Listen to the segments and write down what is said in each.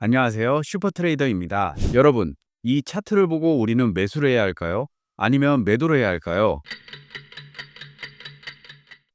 안녕하세요. 슈퍼트레이더입니다. 여러분, 이 차트를 보고 우리는 매수를 해야 할까요? 아니면 매도를 해야 할까요?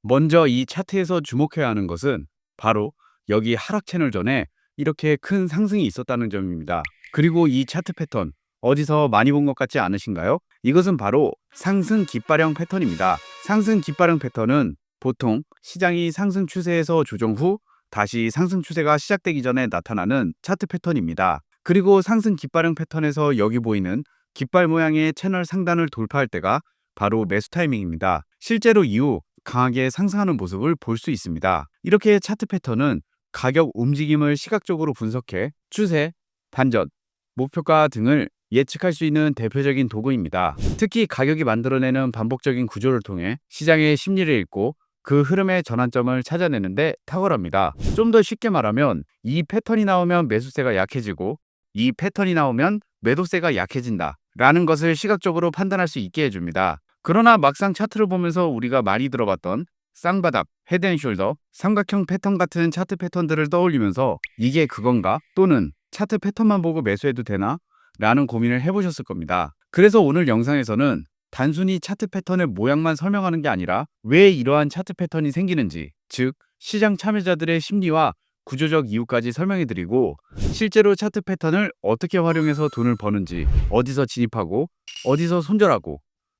먼저 이 차트에서 주목해야 하는 것은 바로 여기 하락 채널 전에 이렇게 큰 상승이 있었다는 점입니다. 그리고 이 차트 패턴 어디서 많이 본 것 같지 않으신가요? 이것은 바로 상승 깃발형 패턴입니다. 상승 깃발형 패턴은 보통 시장이 상승 추세에서 조정 후 다시 상승 추세가 시작되기 전에 나타나는 차트 패턴입니다. 그리고 상승 깃발형 패턴에서 여기 보이는 깃발 모양의 채널 상단을 돌파할 때가 바로 매수 타이밍입니다. 실제로 이후 강하게 상승하는 모습을 볼 수 있습니다. 이렇게 차트 패턴은 가격 움직임을 시각적으로 분석해 추세, 반전, 목표가 등을 예측할 수 있는 대표적인 도구입니다. 특히 가격이 만들어내는 반복적인 구조를 통해 시장의 심리를 읽고 그 흐름의 전환점을 찾아내는데 탁월합니다. 좀 더 쉽게 말하면 이 패턴이 나오면 매수세가 약해지고 이 패턴이 나오면 매도세가 약해진다 라는 것을 시각적으로 판단할 수 있게 해줍니다. 그러나 막상 차트를 보면서 우리가 많이 들어봤던 쌍바닥, 헤드앤숄더, 삼각형 패턴 같은 차트 패턴들을 떠올리면서 이게 그건가? 또는 차트 패턴만 보고 매수해도 되나? 라는 고민을 해보셨을 겁니다. 그래서 오늘 영상에서는 단순히 차트 패턴의 모양만 설명하는 게 아니라 왜 이러한 차트 패턴이 생기는지, 즉 시장 참여자들의 심리와 구조적 이유까지 설명해드리고 실제로 차트 패턴을 어떻게 활용해서 돈을 버는지, 어디서 진입하고 어디서 손절하고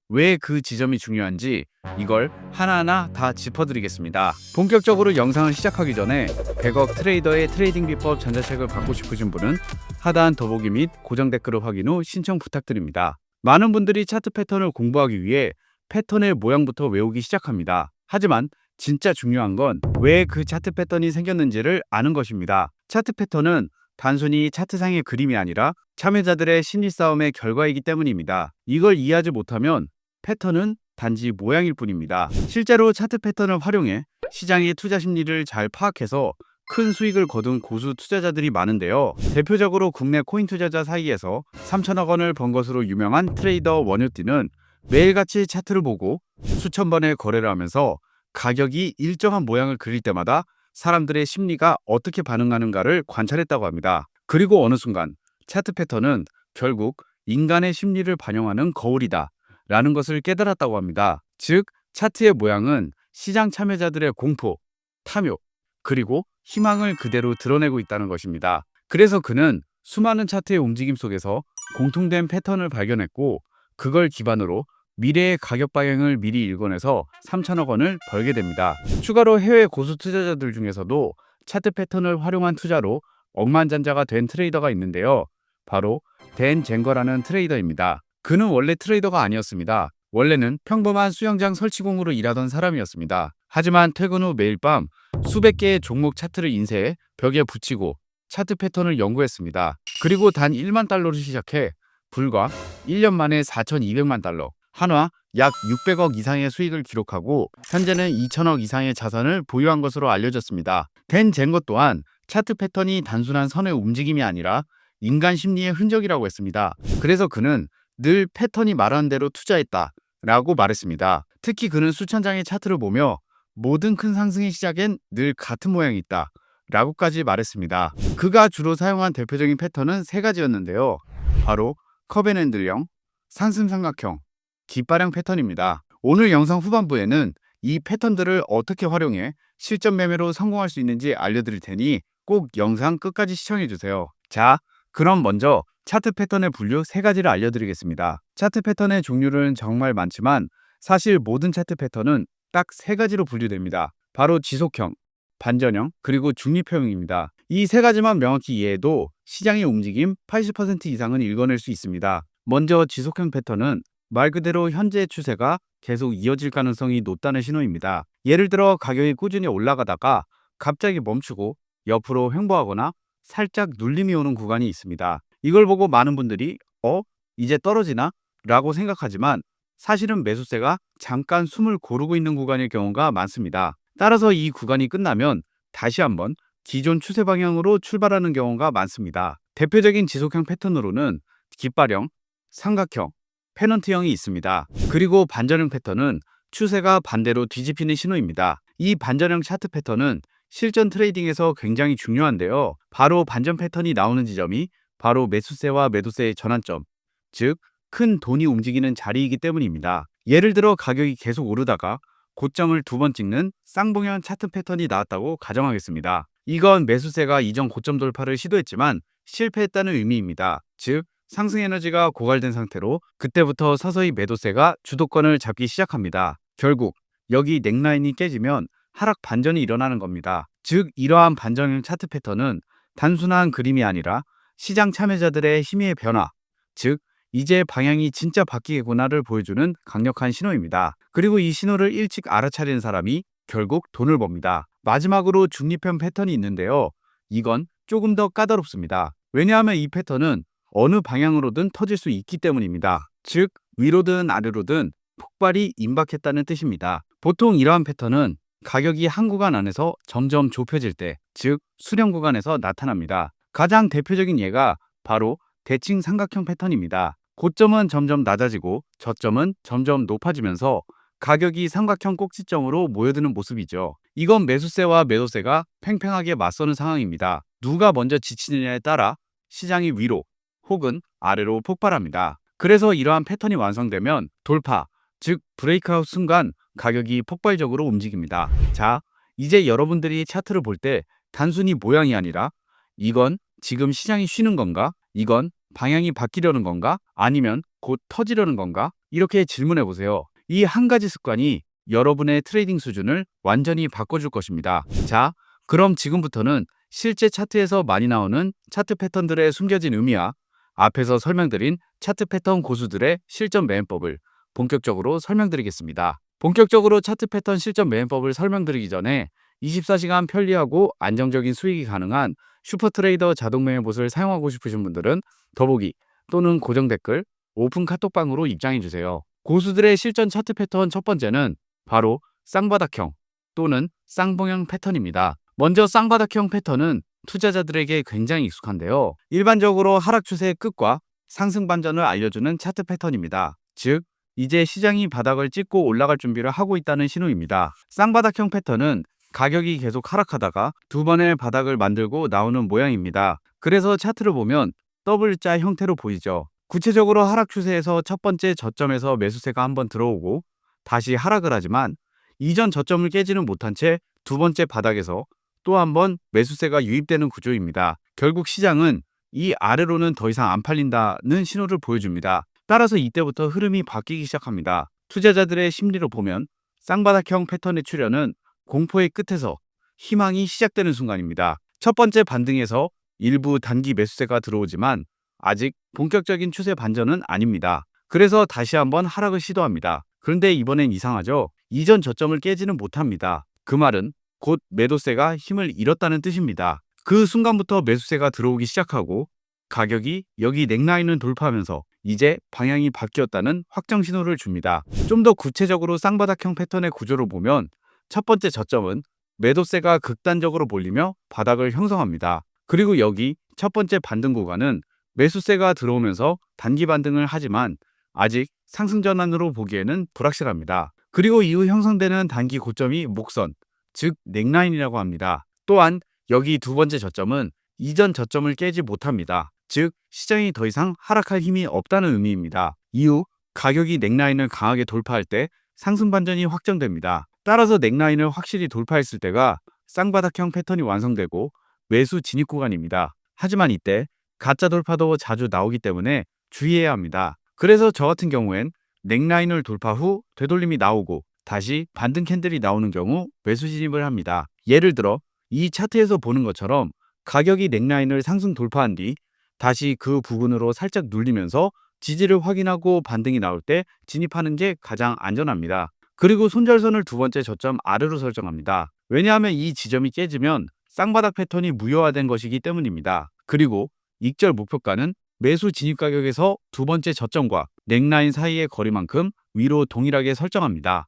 왜 그 지점이 중요한지 이걸 하나하나 다 짚어드리겠습니다. 본격적으로 영상을 시작하기 전에 100억 트레이더의 트레이딩 비법 전자책을 받고 싶으신 분은 하단 더보기 및 고정 댓글을 확인 후 신청 부탁드립니다. 많은 분들이 차트 패턴을 공부하기 위해 패턴의 모양부터 외우기 시작합니다. 하지만 진짜 중요한 건 왜 그 차트 패턴이 생겼는지를 아는 것입니다. 차트 패턴은 단순히 차트상의 그림이 아니라 참여자들의 심리 싸움의 결과이기 때문입니다. 이걸 이해하지 못하면 패턴은 단지 모양일 뿐입니다. 실제로 차트 패턴을 활용해 시장의 투자 심리를 잘 파악해서 큰 수익을 거둔 고수 투자자들이 많은데요. 대표적으로 국내 코인 투자자 사이에서 3천억 원을 번 것으로 유명한 트레이더 원효띠는 매일같이 차트를 보고 수천 번의 거래를 하면서 가격이 일정한 모양을 그릴 때마다 사람들의 심리가 어떻게 반응하는가를 관찰했다고 합니다. 그리고 어느 순간 차트 패턴은 결국 인간의 심리를 반영하는 거울이다 라는 것을 깨달았다고 합니다. 즉, 차트의 모양은 시장 참여자들의 공포, 탐욕, 그리고 희망을 그대로 드러내고 있다는 것입니다. 그래서 그는 수많은 차트의 움직임 속에서 공통된 패턴을 발견했고 그걸 기반으로 미래의 가격 방향을 미리 읽어내서 3천억 원을 벌게 됩니다. 추가로 해외 고수 투자자들 중에서도 차트 패턴을 활용한 투자로 억만장자가 된 트레이더가 있는데요. 바로 댄 젠거라는 트레이더입니다. 그는 원래 트레이더가 아니었습니다. 원래는 평범한 수영장 설치공으로 일하던 사람이었습니다. 하지만 퇴근 후 매일 밤 수백 개의 종목 차트를 인쇄해 벽에 붙이고 차트 패턴을 연구했습니다. 그리고 단 1만 달러로 시작해 불과 1년 만에 4,200만 달러, 한화 약 600억 이상의 수익을 기록하고 현재는 2천억 이상의 자산을 보유한 것으로 알려졌습니다. 댄 젠거 또한 차트 패턴이 단순한 선의 움직임이 아니라 인간 심리의 흔적이라고 했습니다. 그래서 그는 늘 패턴이 말하는 대로 투자했다 라고 말했습니다. 특히 그는 수천 장의 차트를 보며 모든 큰 상승의 시작엔 늘 같은 모양이 있다 라고까지 말했습니다. 그가 주로 사용한 대표적인 패턴은 세 가지였는데요. 바로 커벤앤들형, 상승삼각형, 깃발형 패턴입니다. 오늘 영상 후반부에는 이 패턴들을 어떻게 활용해 실전 매매로 성공할 수 있는지 알려드릴 테니 꼭 영상 끝까지 시청해주세요. 자, 그럼 먼저 차트 패턴의 분류 세 가지를 알려드리겠습니다. 차트 패턴의 종류는 정말 많지만 사실 모든 차트 패턴은 딱 세 가지로 분류됩니다. 바로 지속형, 반전형, 그리고 중립형입니다. 이 세 가지만 명확히 이해해도 시장의 움직임 80% 이상은 읽어낼 수 있습니다. 먼저 지속형 패턴은 말 그대로 현재의 추세가 계속 이어질 가능성이 높다는 신호입니다. 예를 들어 가격이 꾸준히 올라가다가 갑자기 멈추고 옆으로 횡보하거나 살짝 눌림이 오는 구간이 있습니다. 이걸 보고 많은 분들이 이제 떨어지나? 라고 생각하지만 사실은 매수세가 잠깐 숨을 고르고 있는 구간일 경우가 많습니다. 따라서 이 구간이 끝나면 다시 한번 기존 추세 방향으로 출발하는 경우가 많습니다. 대표적인 지속형 패턴으로는 깃발형, 삼각형, 페넌트형이 있습니다. 그리고 반전형 패턴은 추세가 반대로 뒤집히는 신호입니다. 이 반전형 차트 패턴은 실전 트레이딩에서 굉장히 중요한데요. 바로 반전 패턴이 나오는 지점이 바로 매수세와 매도세의 전환점, 즉 큰 돈이 움직이는 자리이기 때문입니다. 예를 들어 가격이 계속 오르다가 고점을 두 번 찍는 쌍봉형 차트 패턴이 나왔다고 가정하겠습니다. 이건 매수세가 이전 고점 돌파를 시도했지만 실패했다는 의미입니다. 즉 상승 에너지가 고갈된 상태로 그때부터 서서히 매도세가 주도권을 잡기 시작합니다. 결국 여기 넥라인이 깨지면 하락 반전이 일어나는 겁니다. 즉 이러한 반전형 차트 패턴은 단순한 그림이 아니라 시장 참여자들의 힘의 변화, 즉 이제 방향이 진짜 바뀌겠구나를 보여주는 강력한 신호입니다. 그리고 이 신호를 일찍 알아차리는 사람이 결국 돈을 법니다. 마지막으로 중립형 패턴이 있는데요. 이건 조금 더 까다롭습니다. 왜냐하면 이 패턴은 어느 방향으로든 터질 수 있기 때문입니다. 즉 위로든 아래로든 폭발이 임박했다는 뜻입니다. 보통 이러한 패턴은 가격이 한 구간 안에서 점점 좁혀질 때, 즉 수렴 구간에서 나타납니다. 가장 대표적인 예가 바로 대칭 삼각형 패턴입니다. 고점은 점점 낮아지고 저점은 점점 높아지면서 가격이 삼각형 꼭지점으로 모여드는 모습이죠. 이건 매수세와 매도세가 팽팽하게 맞서는 상황입니다. 누가 먼저 지치느냐에 따라 시장이 위로 혹은 아래로 폭발합니다. 그래서 이러한 패턴이 완성되면 돌파, 즉 브레이크아웃 순간 가격이 폭발적으로 움직입니다. 자, 이제 여러분들이 차트를 볼 때 단순히 모양이 아니라 이건 지금 시장이 쉬는 건가? 이건 방향이 바뀌려는 건가? 아니면 곧 터지려는 건가? 이렇게 질문해 보세요. 이 한 가지 습관이 여러분의 트레이딩 수준을 완전히 바꿔줄 것입니다. 자, 그럼 지금부터는 실제 차트에서 많이 나오는 차트 패턴들의 숨겨진 의미와 앞에서 설명드린 차트 패턴 고수들의 실전 매매법을 본격적으로 설명드리겠습니다. 본격적으로 차트 패턴 실전 매매법을 설명드리기 전에 24시간 편리하고 안정적인 수익이 가능한 슈퍼트레이더 자동 매매봇을 사용하고 싶으신 분들은 더보기 또는 고정 댓글, 오픈 카톡방으로 입장해주세요. 고수들의 실전 차트 패턴 첫 번째는 바로 쌍바닥형 또는 쌍봉형 패턴입니다. 먼저 쌍바닥형 패턴은 투자자들에게 굉장히 익숙한데요. 일반적으로 하락 추세의 끝과 상승 반전을 알려주는 차트 패턴입니다. 즉, 이제 시장이 바닥을 찍고 올라갈 준비를 하고 있다는 신호입니다. 쌍바닥형 패턴은 가격이 계속 하락하다가 두 번의 바닥을 만들고 나오는 모양입니다. 그래서 차트를 보면 W자 형태로 보이죠. 구체적으로 하락 추세에서 첫 번째 저점에서 매수세가 한번 들어오고 다시 하락을 하지만 이전 저점을 깨지는 못한 채 두 번째 바닥에서 또 한 번 매수세가 유입되는 구조입니다. 결국 시장은 이 아래로는 더 이상 안 팔린다는 신호를 보여줍니다. 따라서 이때부터 흐름이 바뀌기 시작합니다. 투자자들의 심리로 보면 쌍바닥형 패턴의 출현은 공포의 끝에서 희망이 시작되는 순간입니다. 첫 번째 반등에서 일부 단기 매수세가 들어오지만 아직 본격적인 추세 반전은 아닙니다. 그래서 다시 한번 하락을 시도합니다. 그런데 이번엔 이상하죠? 이전 저점을 깨지는 못합니다. 그 말은 곧 매도세가 힘을 잃었다는 뜻입니다. 그 순간부터 매수세가 들어오기 시작하고 가격이 여기 넥라인을 돌파하면서 이제 방향이 바뀌었다는 확정 신호를 줍니다. 좀 더 구체적으로 쌍바닥형 패턴의 구조를 보면 첫 번째 저점은 매도세가 극단적으로 몰리며 바닥을 형성합니다. 그리고 여기 첫 번째 반등 구간은 매수세가 들어오면서 단기 반등을 하지만 아직 상승 전환으로 보기에는 불확실합니다. 그리고 이후 형성되는 단기 고점이 목선, 즉 넥라인이라고 합니다. 또한 여기 두 번째 저점은 이전 저점을 깨지 못합니다. 즉 시장이 더 이상 하락할 힘이 없다는 의미입니다. 이후 가격이 넥라인을 강하게 돌파할 때 상승 반전이 확정됩니다. 따라서 넥라인을 확실히 돌파했을 때가 쌍바닥형 패턴이 완성되고 매수 진입 구간입니다. 하지만 이때 가짜 돌파도 자주 나오기 때문에 주의해야 합니다. 그래서 저 같은 경우엔 넥라인을 돌파 후 되돌림이 나오고 다시 반등 캔들이 나오는 경우 매수 진입을 합니다. 예를 들어 이 차트에서 보는 것처럼 가격이 넥라인을 상승 돌파한 뒤 다시 그 부분으로 살짝 눌리면서 지지를 확인하고 반등이 나올 때 진입하는 게 가장 안전합니다. 그리고 손절선을 두 번째 저점 아래로 설정합니다. 왜냐하면 이 지점이 깨지면 쌍바닥 패턴이 무효화된 것이기 때문입니다. 그리고 익절 목표가는 매수 진입 가격에서 두 번째 저점과 넥라인 사이의 거리만큼 위로 동일하게 설정합니다.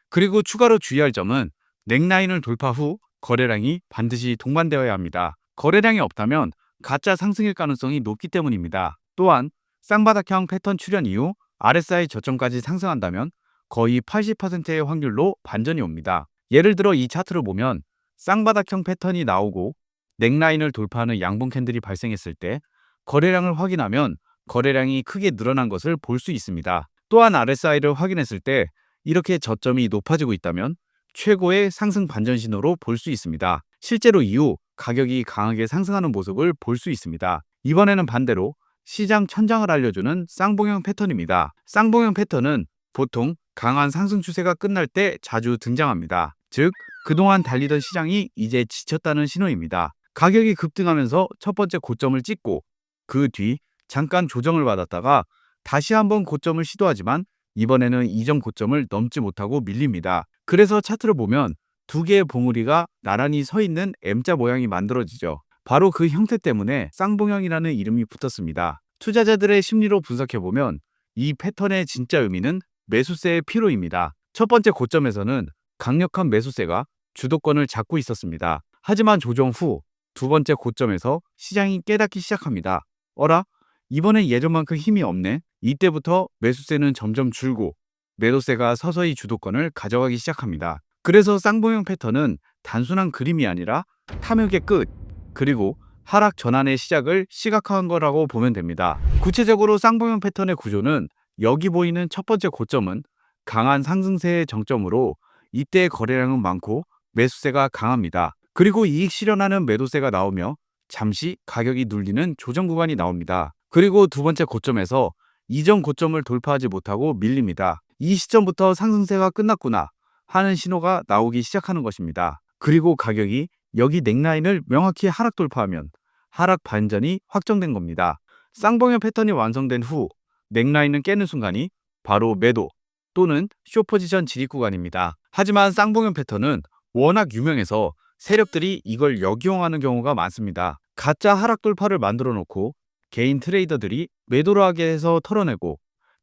그리고 추가로 주의할 점은 넥라인을 돌파 후 거래량이 반드시 동반되어야 합니다. 거래량이 없다면 가짜 상승일 가능성이 높기 때문입니다. 또한 쌍바닥형 패턴 출현 이후 RSI 저점까지 상승한다면 거의 80%의 확률로 반전이 옵니다. 예를 들어 이 차트를 보면 쌍바닥형 패턴이 나오고 넥라인을 돌파하는 양봉 캔들이 발생했을 때 거래량을 확인하면 거래량이 크게 늘어난 것을 볼 수 있습니다. 또한 RSI를 확인했을 때 이렇게 저점이 높아지고 있다면 최고의 상승 반전 신호로 볼 수 있습니다. 실제로 이후 가격이 강하게 상승하는 모습을 볼 수 있습니다. 이번에는 반대로 시장 천장을 알려주는 쌍봉형 패턴입니다. 쌍봉형 패턴은 보통 강한 상승 추세가 끝날 때 자주 등장합니다. 즉, 그동안 달리던 시장이 이제 지쳤다는 신호입니다. 가격이 급등하면서 첫 번째 고점을 찍고 그 뒤 잠깐 조정을 받았다가 다시 한번 고점을 시도하지만 이번에는 이전 고점을 넘지 못하고 밀립니다. 그래서 차트를 보면 두 개의 봉우리가 나란히 서 있는 M자 모양이 만들어지죠. 바로 그 형태 때문에 쌍봉형이라는 이름이 붙었습니다. 투자자들의 심리로 분석해보면 이 패턴의 진짜 의미는 매수세의 피로입니다. 첫 번째 고점에서는 강력한 매수세가 주도권을 잡고 있었습니다. 하지만 조정 후 두 번째 고점에서 시장이 깨닫기 시작합니다. 어라? 이번엔 예전만큼 힘이 없네. 이때부터 매수세는 점점 줄고 매도세가 서서히 주도권을 가져가기 시작합니다. 그래서 쌍봉형 패턴은 단순한 그림이 아니라 탐욕의 끝, 그리고 하락 전환의 시작을 시각화한 거라고 보면 됩니다. 구체적으로 쌍봉형 패턴의 구조는 여기 보이는 첫 번째 고점은 강한 상승세의 정점으로 이때 거래량은 많고 매수세가 강합니다. 그리고 이익 실현하는 매도세가 나오며 잠시 가격이 눌리는 조정 구간이 나옵니다. 그리고 두 번째 고점에서 이전 고점을 돌파하지 못하고 밀립니다. 이 시점부터 상승세가 끝났구나 하는 신호가 나오기 시작하는 것입니다. 그리고 가격이 여기 넥라인을 명확히 하락 돌파하면 하락 반전이 확정된 겁니다. 쌍봉형 패턴이 완성된 후 넥라인을 깨는 순간이 바로 매도 또는 숏포지션 진입 구간입니다. 하지만 쌍봉형 패턴은 워낙 유명해서 세력들이 이걸 역이용하는 경우가 많습니다. 가짜 하락 돌파를 만들어 놓고 개인 트레이더들이 매도를 하게 해서 털어내고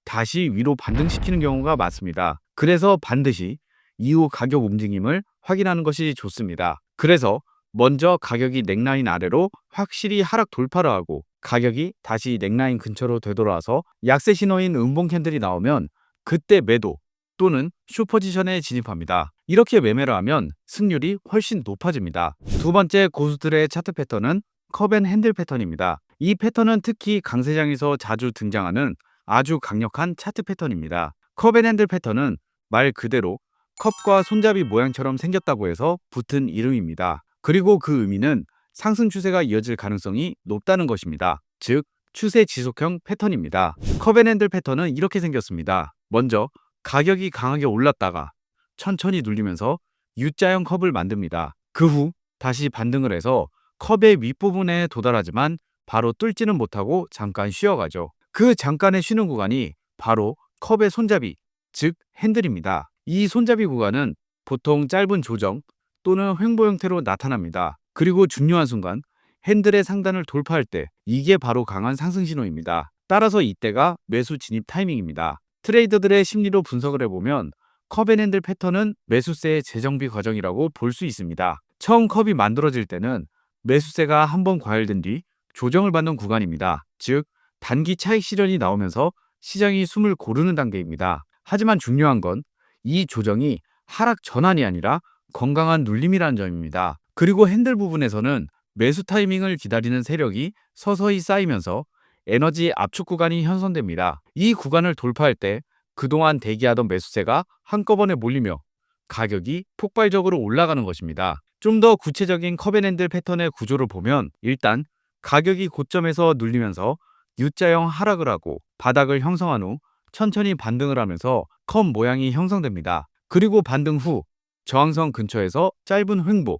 다시 위로 반등시키는 경우가 많습니다. 그래서 반드시 이후 가격 움직임을 확인하는 것이 좋습니다. 그래서 먼저 가격이 넥라인 아래로 확실히 하락 돌파를 하고 가격이 다시 넥라인 근처로 되돌아와서 약세 신호인 음봉 캔들이 나오면 그때 매도 또는 숏포지션에 진입합니다. 이렇게 매매를 하면 승률이 훨씬 높아집니다. 두 번째 고수들의 차트 패턴은 컵앤핸들 패턴입니다. 이 패턴은 특히 강세장에서 자주 등장하는 아주 강력한 차트 패턴입니다. 컵앤핸들 패턴은 말 그대로 컵과 손잡이 모양처럼 생겼다고 해서 붙은 이름입니다. 그리고 그 의미는 상승 추세가 이어질 가능성이 높다는 것입니다. 즉, 추세 지속형 패턴입니다. 컵앤핸들 패턴은 이렇게 생겼습니다. 먼저 가격이 강하게 올랐다가 천천히 눌리면서 U자형 컵을 만듭니다. 그 후 다시 반등을 해서 컵의 윗부분에 도달하지만 바로 뚫지는 못하고 잠깐 쉬어가죠. 그 잠깐의 쉬는 구간이 바로 컵의 손잡이, 즉 핸들입니다. 이 손잡이 구간은 보통 짧은 조정 또는 횡보 형태로 나타납니다. 그리고 중요한 순간 핸들의 상단을 돌파할 때 이게 바로 강한 상승 신호입니다. 따라서 이때가 매수 진입 타이밍입니다. 트레이더들의 심리로 분석을 해보면 컵앤핸들 패턴은 매수세의 재정비 과정이라고 볼 수 있습니다. 처음 컵이 만들어질 때는 매수세가 한번 과열된 뒤 조정을 받는 구간입니다. 즉, 단기 차익 실현이 나오면서 시장이 숨을 고르는 단계입니다. 하지만 중요한 건 이 조정이 하락 전환이 아니라 건강한 눌림이라는 점입니다. 그리고 핸들 부분에서는 매수 타이밍을 기다리는 세력이 서서히 쌓이면서 에너지 압축 구간이 형성됩니다. 이 구간을 돌파할 때 그동안 대기하던 매수세가 한꺼번에 몰리며 가격이 폭발적으로 올라가는 것입니다. 좀 더 구체적인 컵앤핸들 패턴의 구조를 보면 일단 가격이 고점에서 눌리면서 U자형 하락을 하고 바닥을 형성한 후 천천히 반등을 하면서 컵 모양이 형성됩니다. 그리고 반등 후 저항선 근처에서 짧은 횡보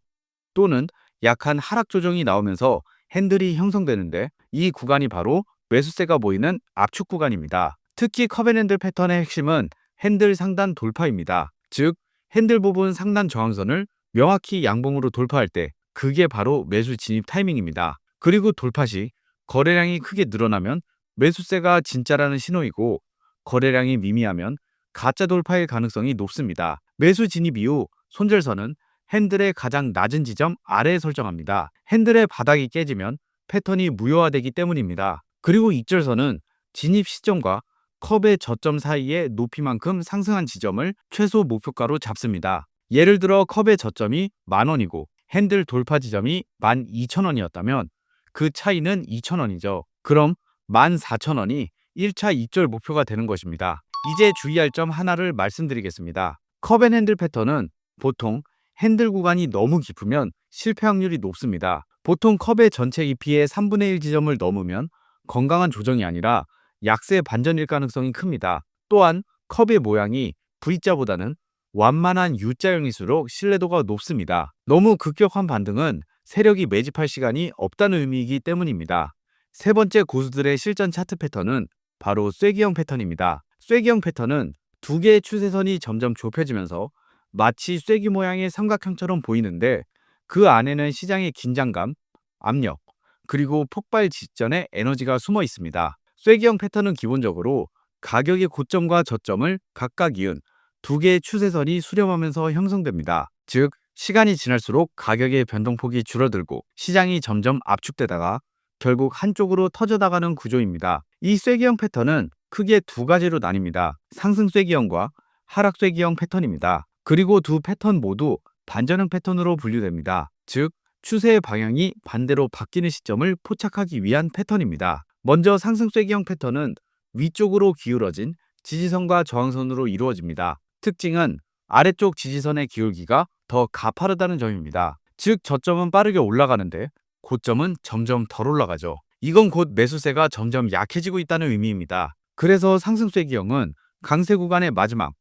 또는 약한 하락 조정이 나오면서 핸들이 형성되는데 이 구간이 바로 매수세가 보이는 압축 구간입니다. 특히 컵앤핸들 패턴의 핵심은 핸들 상단 돌파입니다. 즉, 핸들 부분 상단 저항선을 명확히 양봉으로 돌파할 때 그게 바로 매수 진입 타이밍입니다. 그리고 돌파 시 거래량이 크게 늘어나면 매수세가 진짜라는 신호이고 거래량이 미미하면 가짜 돌파일 가능성이 높습니다. 매수 진입 이후 손절선은 핸들의 가장 낮은 지점 아래에 설정합니다. 핸들의 바닥이 깨지면 패턴이 무효화되기 때문입니다. 그리고 익절선은 진입 시점과 컵의 저점 사이의 높이만큼 상승한 지점을 최소 목표가로 잡습니다. 예를 들어 컵의 저점이 10,000원이고 핸들 돌파 지점이 12,000원이었다면 그 차이는 2,000원이죠. 그럼 14,000원이 1차 입절 목표가 되는 것입니다. 이제 주의할 점 하나를 말씀드리겠습니다. 컵앤핸들 패턴은 보통 핸들 구간이 너무 깊으면 실패 확률이 높습니다. 보통 컵의 전체 깊이의 3분의 1 지점을 넘으면 건강한 조정이 아니라 약세 반전일 가능성이 큽니다. 또한 컵의 모양이 V자보다는 완만한 U자형일수록 신뢰도가 높습니다. 너무 급격한 반등은 세력이 매집할 시간이 없다는 의미이기 때문입니다. 세 번째 고수들의 실전 차트 패턴은 바로 쐐기형 패턴입니다. 쐐기형 패턴은 두 개의 추세선이 점점 좁혀지면서 마치 쐐기 모양의 삼각형처럼 보이는데 그 안에는 시장의 긴장감, 압력, 그리고 폭발 직전의 에너지가 숨어 있습니다. 쐐기형 패턴은 기본적으로 가격의 고점과 저점을 각각 이은 두 개의 추세선이 수렴하면서 형성됩니다. 즉, 시간이 지날수록 가격의 변동폭이 줄어들고 시장이 점점 압축되다가 결국 한쪽으로 터져나가는 구조입니다. 이 쐐기형 패턴은 크게 두 가지로 나뉩니다. 상승 쐐기형과 하락 쐐기형 패턴입니다. 그리고 두 패턴 모두 반전형 패턴으로 분류됩니다. 즉, 추세의 방향이 반대로 바뀌는 시점을 포착하기 위한 패턴입니다. 먼저 상승 쐐기형 패턴은 위쪽으로 기울어진 지지선과 저항선으로 이루어집니다. 특징은 아래쪽 지지선의 기울기가 더 가파르다는 점입니다. 즉, 저점은 빠르게 올라가는데 고점은 점점 덜 올라가죠. 이건 곧 매수세가 점점 약해지고 있다는 의미입니다. 그래서 상승 쐐기형은 강세 구간의 마지막,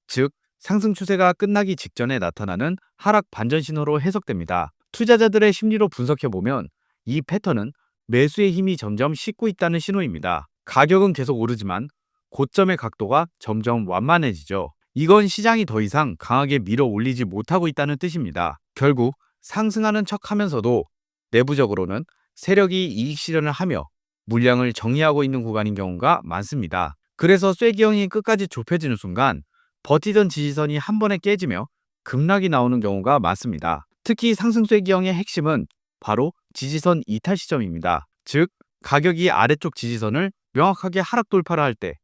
즉 상승 추세가 끝나기 직전에 나타나는 하락 반전 신호로 해석됩니다. 투자자들의 심리로 분석해보면 이 패턴은 매수의 힘이 점점 식고 있다는 신호입니다. 가격은 계속 오르지만 고점의 각도가 점점 완만해지죠. 이건 시장이 더 이상 강하게 밀어 올리지 못하고 있다는 뜻입니다. 결국 상승하는 척하면서도 내부적으로는 세력이 이익 실현을 하며 물량을 정리하고 있는 구간인 경우가 많습니다. 그래서 쐐기형이 끝까지 좁혀지는 순간 버티던 지지선이 한 번에 깨지며 급락이 나오는 경우가 많습니다. 특히 상승 쐐기형의 핵심은 바로 지지선 이탈 시점입니다. 즉, 가격이 아래쪽 지지선을 명확하게 하락 돌파를 할 때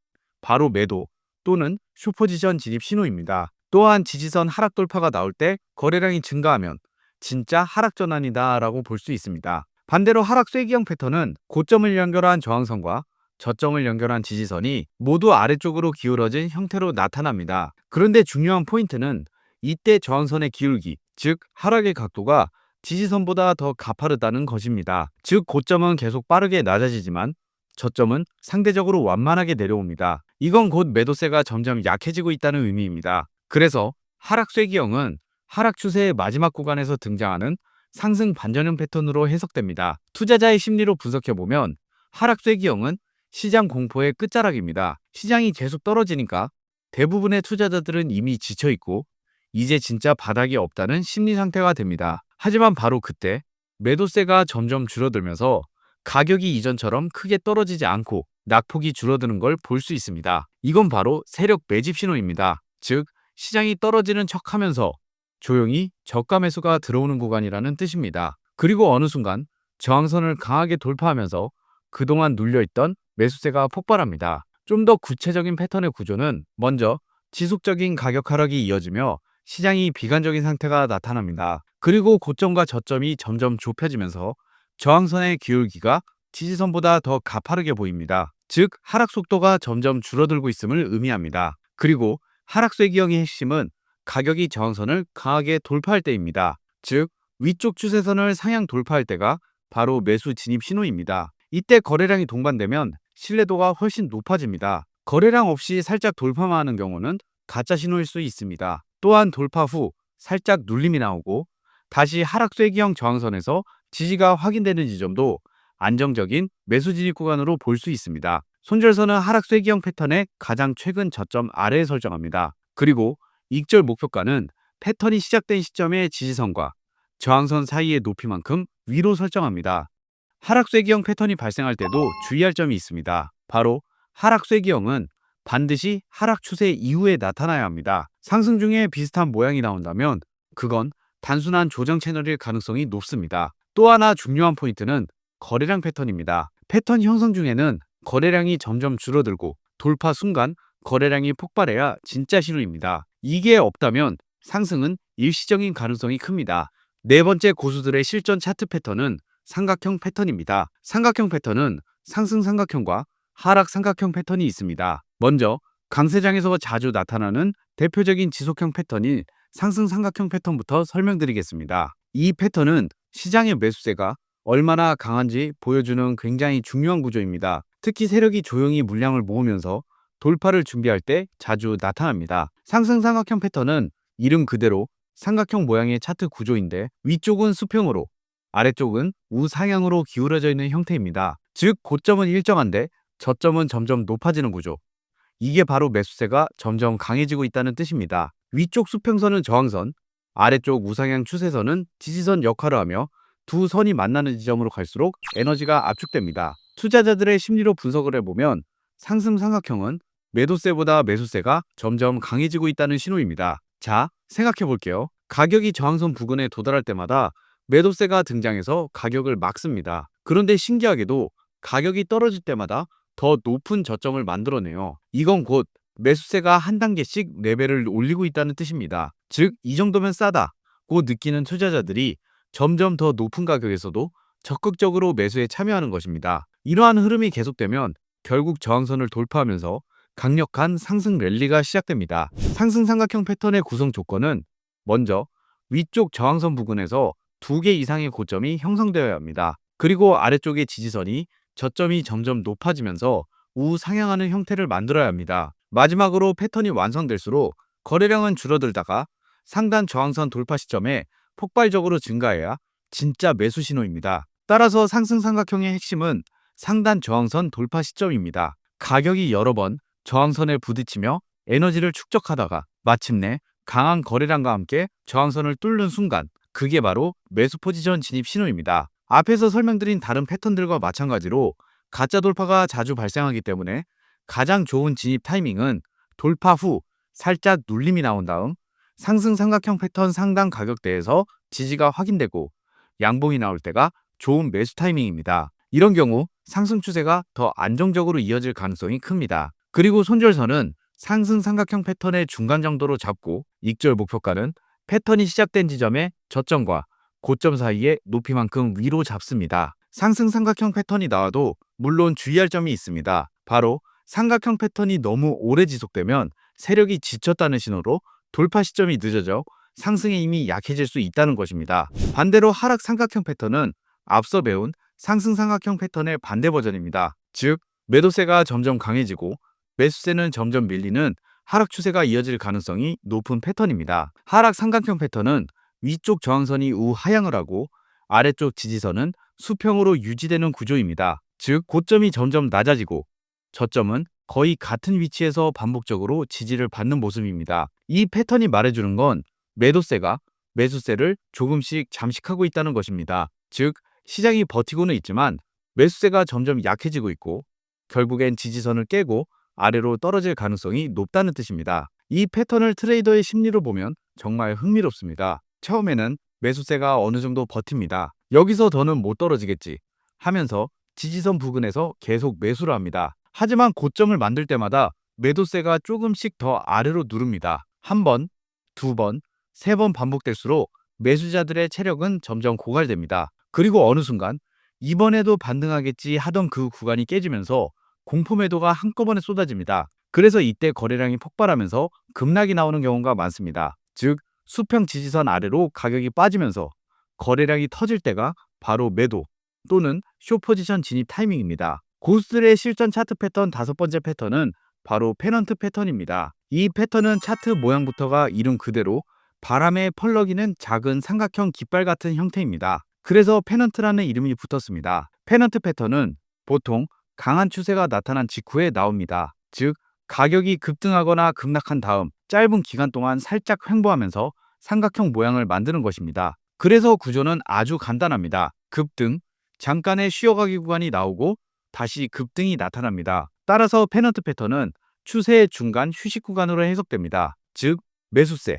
바로 매도 또는 슈퍼지션 진입 신호입니다. 또한 지지선 하락 돌파가 나올 때 거래량이 증가하면 진짜 하락 전환이다 라고 볼 수 있습니다. 반대로 하락 쐐기형 패턴은 고점을 연결한 저항선과 저점을 연결한 지지선이 모두 아래쪽으로 기울어진 형태로 나타납니다. 그런데 중요한 포인트는 이때 저항선의 기울기, 즉 하락의 각도가 지지선보다 더 가파르다는 것입니다. 즉 고점은 계속 빠르게 낮아지지만 저점은 상대적으로 완만하게 내려옵니다. 이건 곧 매도세가 점점 약해지고 있다는 의미입니다. 그래서 하락 쐐기형은 하락 추세의 마지막 구간에서 등장하는 상승 반전형 패턴으로 해석됩니다. 투자자의 심리로 분석해보면 하락 쐐기형은 시장 공포의 끝자락입니다. 시장이 계속 떨어지니까 대부분의 투자자들은 이미 지쳐있고 이제 진짜 바닥이 없다는 심리 상태가 됩니다. 하지만 바로 그때 매도세가 점점 줄어들면서 가격이 이전처럼 크게 떨어지지 않고 낙폭이 줄어드는 걸 볼 수 있습니다. 이건 바로 세력 매집 신호입니다. 즉, 시장이 떨어지는 척하면서 조용히 저가 매수가 들어오는 구간이라는 뜻입니다. 그리고 어느 순간 저항선을 강하게 돌파하면서 그동안 눌려있던 매수세가 폭발합니다. 좀 더 구체적인 패턴의 구조는 먼저 지속적인 가격 하락이 이어지며 시장이 비관적인 상태가 나타납니다. 그리고 고점과 저점이 점점 좁혀지면서 저항선의 기울기가 지지선보다 더 가파르게 보입니다. 즉, 하락 속도가 점점 줄어들고 있음을 의미합니다. 그리고 하락 쐐기형의 핵심은 가격이 저항선을 강하게 돌파할 때입니다. 즉, 위쪽 추세선을 상향 돌파할 때가 바로 매수 진입 신호입니다. 이때 거래량이 동반되면 신뢰도가 훨씬 높아집니다. 거래량 없이 살짝 돌파만 하는 경우는 가짜 신호일 수 있습니다. 또한 돌파 후 살짝 눌림이 나오고 다시 하락 쐐기형 저항선에서 지지가 확인되는 지점도 안정적인 매수 진입 구간으로 볼 수 있습니다. 손절선은 하락 쐐기형 패턴의 가장 최근 저점 아래에 설정합니다. 그리고 익절 목표가는 패턴이 시작된 시점의 지지선과 저항선 사이의 높이만큼 위로 설정합니다. 하락 쐐기형 패턴이 발생할 때도 주의할 점이 있습니다. 바로 하락 쐐기형은 반드시 하락 추세 이후에 나타나야 합니다. 상승 중에 비슷한 모양이 나온다면 그건 단순한 조정 채널일 가능성이 높습니다. 또 하나 중요한 포인트는 거래량 패턴입니다. 패턴 형성 중에는 거래량이 점점 줄어들고 돌파 순간 거래량이 폭발해야 진짜 신호입니다. 이게 없다면 상승은 일시적인 가능성이 큽니다. 네 번째 고수들의 실전 차트 패턴은 삼각형 패턴입니다. 삼각형 패턴은 상승 삼각형과 하락 삼각형 패턴이 있습니다. 먼저 강세장에서 자주 나타나는 대표적인 지속형 패턴인 상승 삼각형 패턴부터 설명드리겠습니다. 이 패턴은 시장의 매수세가 얼마나 강한지 보여주는 굉장히 중요한 구조입니다. 특히 세력이 조용히 물량을 모으면서 돌파를 준비할 때 자주 나타납니다. 상승 삼각형 패턴은 이름 그대로 삼각형 모양의 차트 구조인데 위쪽은 수평으로 아래쪽은 우상향으로 기울어져 있는 형태입니다. 즉 고점은 일정한데 저점은 점점 높아지는 구조. 이게 바로 매수세가 점점 강해지고 있다는 뜻입니다. 위쪽 수평선은 저항선, 아래쪽 우상향 추세선은 지지선 역할을 하며 두 선이 만나는 지점으로 갈수록 에너지가 압축됩니다. 투자자들의 심리로 분석을 해보면 상승 삼각형은 매도세보다 매수세가 점점 강해지고 있다는 신호입니다. 자, 생각해 볼게요. 가격이 저항선 부근에 도달할 때마다 매도세가 등장해서 가격을 막습니다. 그런데 신기하게도 가격이 떨어질 때마다 더 높은 저점을 만들어내요. 이건 곧 매수세가 한 단계씩 레벨을 올리고 있다는 뜻입니다. 즉, 이 정도면 싸다고 느끼는 투자자들이 점점 더 높은 가격에서도 적극적으로 매수에 참여하는 것입니다. 이러한 흐름이 계속되면 결국 저항선을 돌파하면서 강력한 상승 랠리가 시작됩니다. 상승 삼각형 패턴의 구성 조건은 먼저 위쪽 저항선 부근에서 2개 이상의 고점이 형성되어야 합니다. 그리고 아래쪽의 지지선이 저점이 점점 높아지면서 우상향하는 형태를 만들어야 합니다. 마지막으로 패턴이 완성될수록 거래량은 줄어들다가 상단 저항선 돌파 시점에 폭발적으로 증가해야 진짜 매수 신호입니다. 따라서 상승 삼각형의 핵심은 상단 저항선 돌파 시점입니다. 가격이 여러 번 저항선에 부딪히며 에너지를 축적하다가 마침내 강한 거래량과 함께 저항선을 뚫는 순간 그게 바로 매수 포지션 진입 신호입니다. 앞에서 설명드린 다른 패턴들과 마찬가지로 가짜 돌파가 자주 발생하기 때문에 가장 좋은 진입 타이밍은 돌파 후 살짝 눌림이 나온 다음 상승 삼각형 패턴 상단 가격대에서 지지가 확인되고 양봉이 나올 때가 좋은 매수 타이밍입니다. 이런 경우 상승 추세가 더 안정적으로 이어질 가능성이 큽니다. 그리고 손절선은 상승 삼각형 패턴의 중간 정도로 잡고 익절 목표가는 패턴이 시작된 지점의 저점과 고점 사이의 높이만큼 위로 잡습니다. 상승 삼각형 패턴이 나와도 물론 주의할 점이 있습니다. 바로 삼각형 패턴이 너무 오래 지속되면 세력이 지쳤다는 신호로 돌파 시점이 늦어져 상승의 힘이 약해질 수 있다는 것입니다. 반대로 하락 삼각형 패턴은 앞서 배운 상승 삼각형 패턴의 반대 버전입니다. 즉, 매도세가 점점 강해지고 매수세는 점점 밀리는 하락 추세가 이어질 가능성이 높은 패턴입니다. 하락 삼각형 패턴은 위쪽 저항선이 우하향을 하고 아래쪽 지지선은 수평으로 유지되는 구조입니다. 즉, 고점이 점점 낮아지고 저점은 거의 같은 위치에서 반복적으로 지지를 받는 모습입니다. 이 패턴이 말해주는 건 매도세가 매수세를 조금씩 잠식하고 있다는 것입니다. 즉, 시장이 버티고는 있지만 매수세가 점점 약해지고 있고 결국엔 지지선을 깨고 아래로 떨어질 가능성이 높다는 뜻입니다. 이 패턴을 트레이더의 심리로 보면 정말 흥미롭습니다. 처음에는 매수세가 어느 정도 버팁니다. 여기서 더는 못 떨어지겠지 하면서 지지선 부근에서 계속 매수를 합니다. 하지만 고점을 만들 때마다 매도세가 조금씩 더 아래로 누릅니다. 한 번, 두 번, 세 번 반복될수록 매수자들의 체력은 점점 고갈됩니다. 그리고 어느 순간 이번에도 반등하겠지 하던 그 구간이 깨지면서 공포 매도가 한꺼번에 쏟아집니다. 그래서 이때 거래량이 폭발하면서 급락이 나오는 경우가 많습니다. 즉, 수평 지지선 아래로 가격이 빠지면서 거래량이 터질 때가 바로 매도 또는 숏 포지션 진입 타이밍입니다. 고수들의 실전 차트 패턴 다섯 번째 패턴은 바로 페넌트 패턴입니다. 이 패턴은 차트 모양부터가 이름 그대로 바람에 펄럭이는 작은 삼각형 깃발 같은 형태입니다. 그래서 페넌트라는 이름이 붙었습니다. 페넌트 패턴은 보통 강한 추세가 나타난 직후에 나옵니다. 즉, 가격이 급등하거나 급락한 다음 짧은 기간 동안 살짝 횡보하면서 삼각형 모양을 만드는 것입니다. 그래서 구조는 아주 간단합니다. 급등, 잠깐의 쉬어가기 구간이 나오고 다시 급등이 나타납니다. 따라서 페넌트 패턴은 추세의 중간 휴식 구간으로 해석됩니다. 즉, 매수세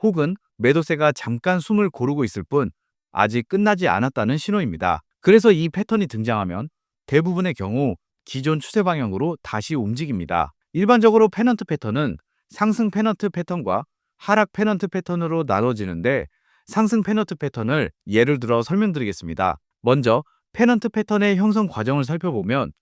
혹은 매도세가 잠깐 숨을 고르고 있을 뿐 아직 끝나지 않았다는 신호입니다. 그래서 이 패턴이 등장하면 대부분의 경우 기존 추세 방향으로 다시 움직입니다. 일반적으로 페넌트 패턴은 상승 페넌트 패턴과 하락 페넌트 패턴으로 나눠지는데 상승 페넌트 패턴을 예를 들어 설명드리겠습니다. 먼저 페넌트 패턴의 형성 과정을 살펴보면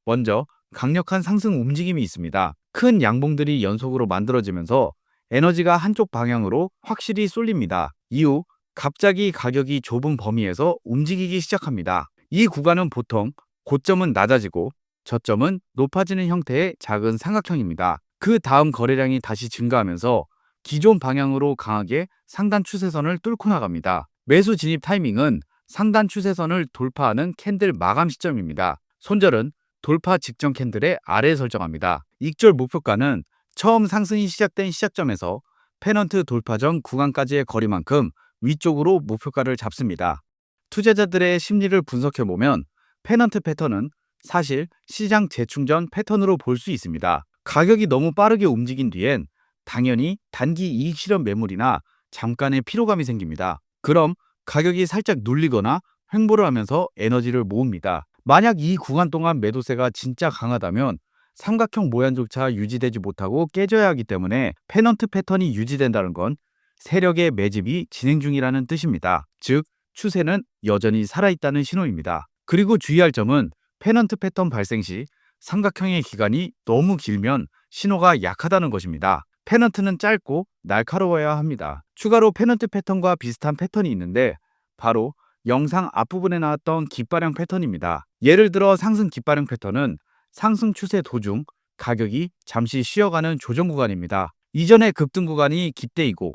먼저 강력한 상승 움직임이 있습니다. 큰 양봉들이 연속으로 만들어지면서 에너지가 한쪽 방향으로 확실히 쏠립니다. 이후 갑자기 가격이 좁은 범위에서 움직이기 시작합니다. 이 구간은 보통 고점은 낮아지고 저점은 높아지는 형태의 작은 삼각형입니다. 그 다음 거래량이 다시 증가하면서 기존 방향으로 강하게 상단 추세선을 뚫고 나갑니다. 매수 진입 타이밍은 상단 추세선을 돌파하는 캔들 마감 시점입니다. 손절은 돌파 직전 캔들의 아래에 설정합니다. 익절 목표가는 처음 상승이 시작된 시작점에서 페넌트 돌파 전 구간까지의 거리만큼 위쪽으로 목표가를 잡습니다. 투자자들의 심리를 분석해보면 페넌트 패턴은 사실 시장 재충전 패턴으로 볼 수 있습니다. 가격이 너무 빠르게 움직인 뒤엔 당연히 단기 이익 실현 매물이나 잠깐의 피로감이 생깁니다. 그럼 가격이 살짝 눌리거나 횡보를 하면서 에너지를 모읍니다. 만약 이 구간 동안 매도세가 진짜 강하다면 삼각형 모양조차 유지되지 못하고 깨져야 하기 때문에 페넌트 패턴이 유지된다는 건 세력의 매집이 진행 중이라는 뜻입니다. 즉, 추세는 여전히 살아있다는 신호입니다. 그리고 주의할 점은 페넌트 패턴 발생 시 삼각형의 기간이 너무 길면 신호가 약하다는 것입니다. 페넌트는 짧고 날카로워야 합니다. 추가로 페넌트 패턴과 비슷한 패턴이 있는데 바로 영상 앞부분에 나왔던 깃발형 패턴입니다. 예를 들어 상승 깃발형 패턴은 상승 추세 도중 가격이 잠시 쉬어가는 조정 구간입니다. 이전의 급등 구간이 깃대이고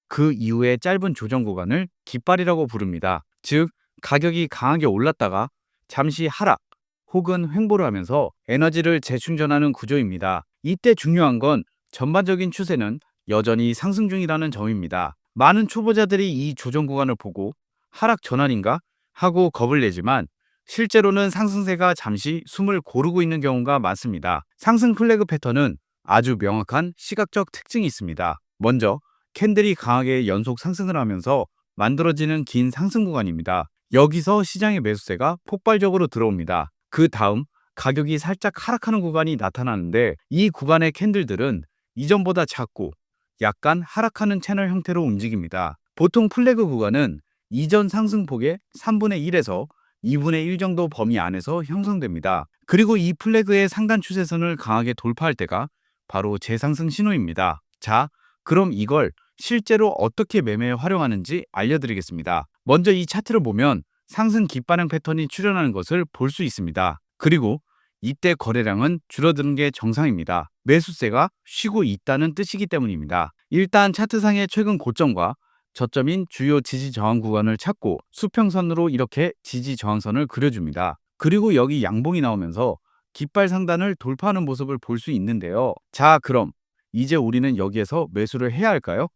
그 이후의 짧은 조정 구간을 깃발이라고 부릅니다. 즉, 가격이 강하게 올랐다가 잠시 하락 혹은 횡보를 하면서 에너지를 재충전하는 구조입니다. 이때 중요한 건 전반적인 추세는 여전히 상승 중이라는 점입니다. 많은 초보자들이 이 조정 구간을 보고 하락 전환인가 하고 겁을 내지만 실제로는 상승세가 잠시 숨을 고르고 있는 경우가 많습니다. 상승 플래그 패턴은 아주 명확한 시각적 특징이 있습니다. 먼저 캔들이 강하게 연속 상승을 하면서 만들어지는 긴 상승 구간입니다. 여기서 시장의 매수세가 폭발적으로 들어옵니다. 그 다음 가격이 살짝 하락하는 구간이 나타나는데 이 구간의 캔들들은 이전보다 작고 약간 하락하는 채널 형태로 움직입니다. 보통 플래그 구간은 이전 상승폭의 3분의 1에서 2분의 1 정도 범위 안에서 형성됩니다. 그리고 이 플래그의 상단 추세선을 강하게 돌파할 때가 바로 재상승 신호입니다. 자, 그럼 이걸 실제로 어떻게 매매에 활용하는지 알려드리겠습니다. 먼저 이 차트를 보면 상승 깃발형 패턴이 출현하는 것을 볼 수 있습니다. 그리고 이때 거래량은 줄어드는 게 정상입니다. 매수세가 쉬고 있다는 뜻이기 때문입니다. 일단 차트상의 최근 고점과 저점인 주요 지지 저항 구간을 찾고 수평선으로 이렇게 지지 저항선을 그려줍니다. 그리고 여기 양봉이 나오면서 깃발 상단을 돌파하는 모습을 볼 수 있는데요. 자, 그럼 이제 우리는 여기에서 매수를 해야 할까요?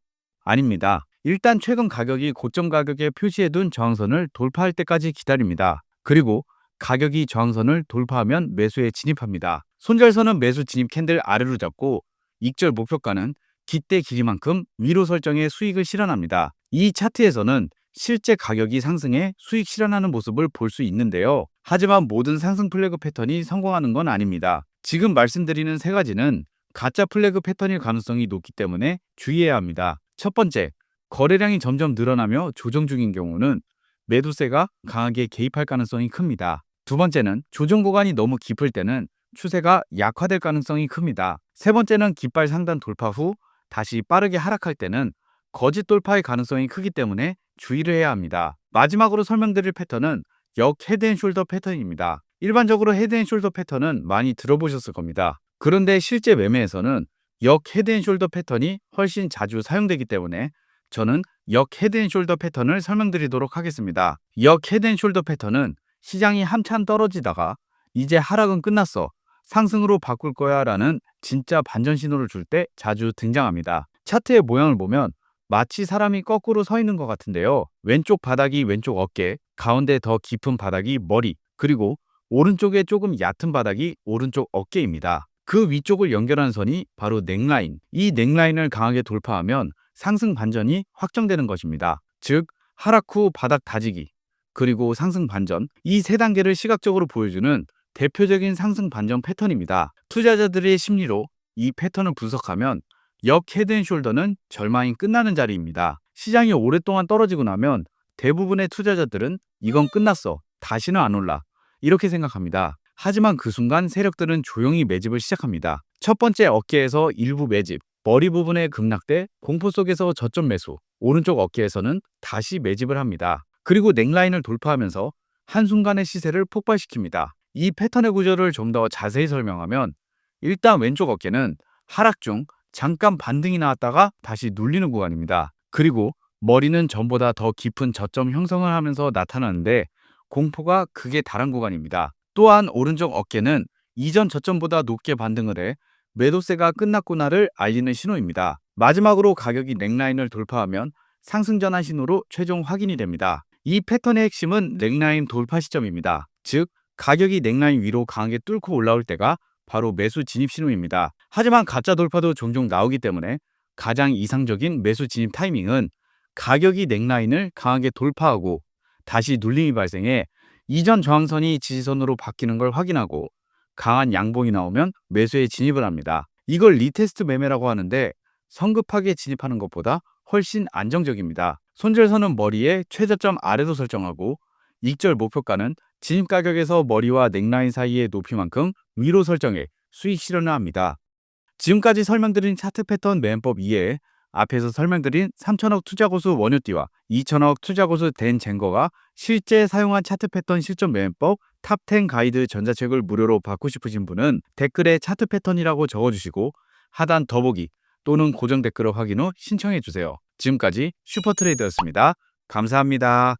아닙니다. 일단 최근 가격이 고점 가격에 표시해둔 저항선을 돌파할 때까지 기다립니다. 그리고 가격이 저항선을 돌파하면 매수에 진입합니다. 손절선은 매수 진입 캔들 아래로 잡고 익절 목표가는 깃대 길이만큼 위로 설정해 수익을 실현합니다. 이 차트에서는 실제 가격이 상승해 수익 실현하는 모습을 볼 수 있는데요. 하지만 모든 상승 플래그 패턴이 성공하는 건 아닙니다. 지금 말씀드리는 세 가지는 가짜 플래그 패턴일 가능성이 높기 때문에 주의해야 합니다. 첫 번째, 거래량이 점점 늘어나며 조정 중인 경우는 매도세가 강하게 개입할 가능성이 큽니다. 두 번째는 조정 구간이 너무 깊을 때는 추세가 약화될 가능성이 큽니다. 세 번째는 깃발 상단 돌파 후 다시 빠르게 하락할 때는 거짓 돌파의 가능성이 크기 때문에 주의를 해야 합니다. 마지막으로 설명드릴 패턴은 역 헤드앤숄더 패턴입니다. 일반적으로 헤드앤숄더 패턴은 많이 들어보셨을 겁니다. 그런데 실제 매매에서는 역 헤드앤숄더 패턴이 훨씬 자주 사용되기 때문에 저는 역 헤드앤숄더 패턴을 설명드리도록 하겠습니다. 역 헤드앤숄더 패턴은 시장이 한참 떨어지다가 이제 하락은 끝났어, 상승으로 바꿀 거야 라는 진짜 반전 신호를 줄 때 자주 등장합니다. 차트의 모양을 보면 마치 사람이 거꾸로 서 있는 것 같은데요. 왼쪽 바닥이 왼쪽 어깨, 가운데 더 깊은 바닥이 머리, 그리고 오른쪽에 조금 얕은 바닥이 오른쪽 어깨입니다. 그 위쪽을 연결하는 선이 바로 넥라인. 이 넥라인을 강하게 돌파하면 상승 반전이 확정되는 것입니다. 즉, 하락 후 바닥 다지기, 그리고 상승 반전, 이 세 단계를 시각적으로 보여주는 대표적인 상승 반전 패턴입니다. 투자자들의 심리로 이 패턴을 분석하면 역 헤드앤숄더는 절망이 끝나는 자리입니다. 시장이 오랫동안 떨어지고 나면 대부분의 투자자들은 이건 끝났어. 다시는 안 올라. 이렇게 생각합니다. 하지만 그 순간 세력들은 조용히 매집을 시작합니다. 첫 번째 어깨에서 일부 매집, 머리 부분의 급락대, 공포 속에서 저점 매수, 오른쪽 어깨에서는 다시 매집을 합니다. 그리고 넥라인을 돌파하면서 한순간의 시세를 폭발시킵니다. 이 패턴의 구조를 좀 더 자세히 설명하면 일단 왼쪽 어깨는 하락 중 잠깐 반등이 나왔다가 다시 눌리는 구간입니다. 그리고 머리는 전보다 더 깊은 저점 형성을 하면서 나타나는데 공포가 극에 달한 구간입니다. 또한 오른쪽 어깨는 이전 저점보다 높게 반등을 해 매도세가 끝났구나를 알리는 신호입니다. 마지막으로 가격이 넥라인을 돌파하면 상승 전환 신호로 최종 확인이 됩니다. 이 패턴의 핵심은 넥라인 돌파 시점입니다. 즉, 가격이 넥라인 위로 강하게 뚫고 올라올 때가 바로 매수 진입 신호입니다. 하지만 가짜 돌파도 종종 나오기 때문에 가장 이상적인 매수 진입 타이밍은 가격이 넥라인을 강하게 돌파하고 다시 눌림이 발생해 이전 저항선이 지지선으로 바뀌는 걸 확인하고 강한 양봉이 나오면 매수에 진입을 합니다. 이걸 리테스트 매매라고 하는데 성급하게 진입하는 것보다 훨씬 안정적입니다. 손절선은 머리에 최저점 아래로 설정하고 익절 목표가는 진입 가격에서 머리와 넥라인 사이의 높이만큼 위로 설정해 수익 실현을 합니다. 지금까지 설명드린 차트 패턴 매매법 이외에 앞에서 설명드린 3천억 투자고수 원효띠와 2천억 투자고수 댄 젠거가 실제 사용한 차트 패턴 실전 매매법 탑10 가이드 전자책을 무료로 받고 싶으신 분은 댓글에 차트 패턴이라고 적어주시고 하단 더보기 또는 고정 댓글을 확인 후 신청해주세요. 지금까지 슈퍼트레이더였습니다. 감사합니다.